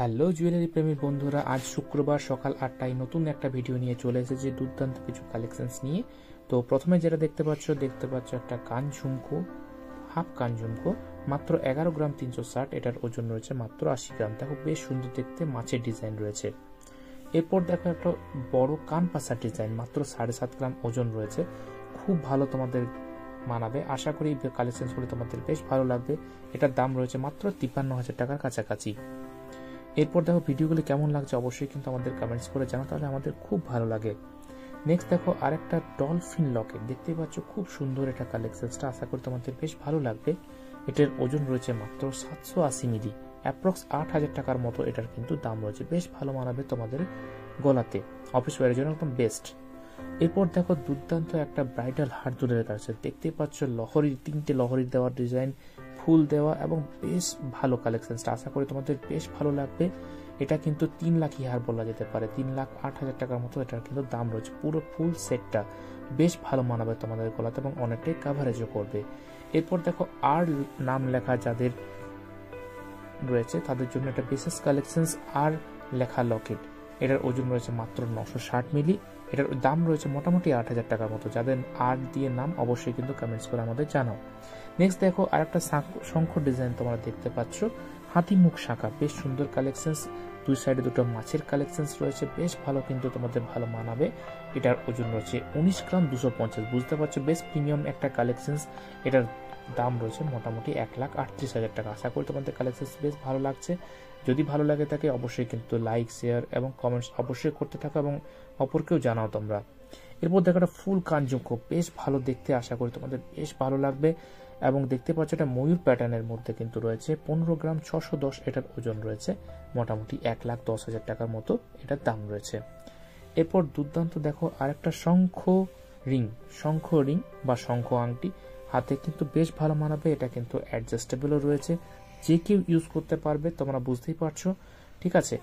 Hello jewellery প্রেমী বন্ধুরা, আজ শুক্রবার সকাল 8টায় নতুন একটা ভিডিও নিয়ে চলে এসেছে দুর্দান্ত কিছু কালেকশনস নিয়ে। তো প্রথমে যেটা দেখতে পাচ্ছ একটা কান ঝুমকো, হাফ কান ঝুমকো, মাত্র 11 গ্রাম 360। এটার ওজন রয়েছে মাত্র 80 গ্রাম। দেখো বেশ সুন্দর দেখতে মাছের ডিজাইন রয়েছে। এরপর দেখো একটা বড় কান পাসার ডিজাইন, মাত্র 7.5 গ্রাম ওজন রয়েছে। খুব ভালো তোমাদের মানাবে, আশা করি কালেকশনসগুলো তোমাদের বেশ ভালো লাগবে। এটার দাম রয়েছে মাত্র 53,000 টাকার কাছাকাছি। এরপর দেখো ভিডিওগুলি কেমন লাগছে অবশ্যই কিন্তু আমাদের কমেন্টস করে জানাও, তাহলে আমাদের খুব ভালো লাগে। নেক্সট দেখো আরেকটা ডলফিন লকেট, দেখতেই পাচ্ছ খুব সুন্দর এটা কালেকশনসটা, আশা করি তোমাদের বেশ ভালো লাগবে। এটার ওজন রয়েছে মাত্র 780 মিলি, অ্যাপ্রক্স 8,000 টাকার মতো এটার কিন্তু দাম রয়েছে। বেশ ভালো মানাবে তোমাদের গলাতে, অফিস ওয়ারের জন্য একদম বেস্ট। এরপর দেখো দুর্দান্ত একটা ব্রাইডাল হার জুয়েলারি কাছে, দেখতেই পাচ্ছ লহরির 3টে লহরির দেওয়া ডিজাইন, ফুল দেওয়া এবং বেশ ভালো কালেকশনসটা, আশা করি তোমাদের বেশ ভালো লাগবে। এটা কিন্তু 3 লাখ হার বলা যেতে পারে, 3,08,000 টাকার মতো এটার কিন্তু দাম রয়েছে। পুরো ফুল সেটটা বেশ ভালো মানাবে তোমাদের গলাতে এবং অনেকটাই কাভারেজও করবে। এরপর দেখো আর নাম লেখা যাদের রয়েছে তাদের জন্য একটা বিশেষ কালেকশনস আর লেখা লকেট। এটার ওজন রয়েছে মাত্র 960 মিলি। এটার দাম রয়েছে মোটামুটি 8,000 টাকার মতো। যাদের আর দিয়ে নাম অবশ্যই কিন্তু কমেন্টস করে আমাদের জানাও। নেক্সট দেখো আরেকটা শঙ্খ ডিজাইন তোমরা দেখতে পাচ্ছ, হাতিমুখ শাখা, বেশ সুন্দর কালেকশনস। দুই সাইডে দুটো মাছের কালেকশনস রয়েছে, বেশ ভালো কিন্তু তোমাদের ভালো মানাবে। এটার ওজন রয়েছে 19 গ্রাম 250। বুঝতে পারছো বেশ প্রিমিয়াম একটা কালেকশনস। এটার দাম রয়েছে মোটামুটি 1,38,000 টাকা। আশা করি তোমাদের কালেকশনস বেশ ভালো লাগছে। যদি ভালো লাগে থাকে অবশ্যই কিন্তু লাইক, শেয়ার এবং কমেন্টস অবশ্যই করতে থাকো এবং অপরকেও জানাও তোমরা। এরপর দেখো একটা ফুল কান ঝুমকো, বেশ ভালো দেখতে, আশা করি তোমাদের বেশ ভালো লাগবে। এবং দেখতে পাচ্ছ এটা ময়ূর প্যাটার্নের মধ্যে কিন্তু রয়েছে, 15 গ্রাম 610 এটার ওজন রয়েছে, মোটামুটি 1,10,000 টাকার মতো এটার দাম রয়েছে। এরপর দুর্দান্ত দেখো আরেকটা শঙ্খ রিং বা শঙ্খ আংটি, হাতে কিন্তু বেশ ভালো মানাবে। এটা কিন্তু অ্যাডজাস্টেবলও রয়েছে, যে কেউ ইউজ করতে পারবে, তোমরা বুঝতেই পারছো, ঠিক আছে।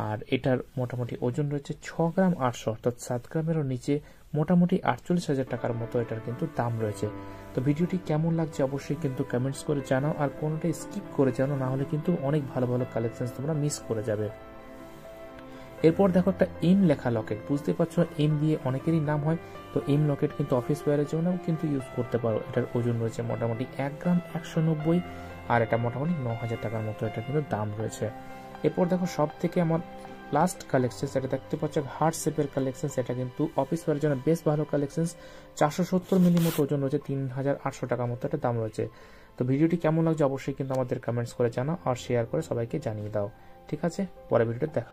আর এটার মোটামুটি ওজন রয়েছে 6 গ্রাম 800, অর্থাৎ 7 গ্রামেরও নিচে, মোটামুটি 48,000 টাকার মতো এটার কিন্তু দাম রয়েছে। তো ভিডিওটি কেমন লাগছে অবশ্যই কিন্তু কমেন্টস করে জানাও, আর কোনোটাই স্কিপ করে জানাও, না হলে কিন্তু অনেক ভালো ভালো কালেকশন তোমরা মিস করে যাবে। এরপর দেখো একটা এম লেখা লকেট, বুঝতে পারছো এম দিয়ে অনেকেরই নাম হয়, তো এম লকেট কিন্তু অফিস ওয়্যারের জন্য কিন্তু ইউজ করতে পারো। এটার ওজন রয়েছে মোটামুটি 1 গ্রাম 190, আর এটা মোটামুটি 9,000 টাকার মতো এটা কিন্তু দাম রয়েছে। এরপর দেখো সব থেকে আমার লাস্ট কালেকশন, এটা দেখতে পাচ্ছ হার্ট শেপের কালেকশন, এটা কিন্তু অফিস ওয়্যারের জন্য বেশ ভালো কালেকশন। 470 মিলি মতো ওজন রয়েছে, 3,800 টাকার মতো একটা দাম রয়েছে। তো ভিডিওটি কেমন লাগছে অবশ্যই কিন্তু আমাদের কমেন্টস করে জানাও আর শেয়ার করে সবাইকে জানিয়ে দাও, ঠিক আছে। পরে ভিডিওটা দেখা।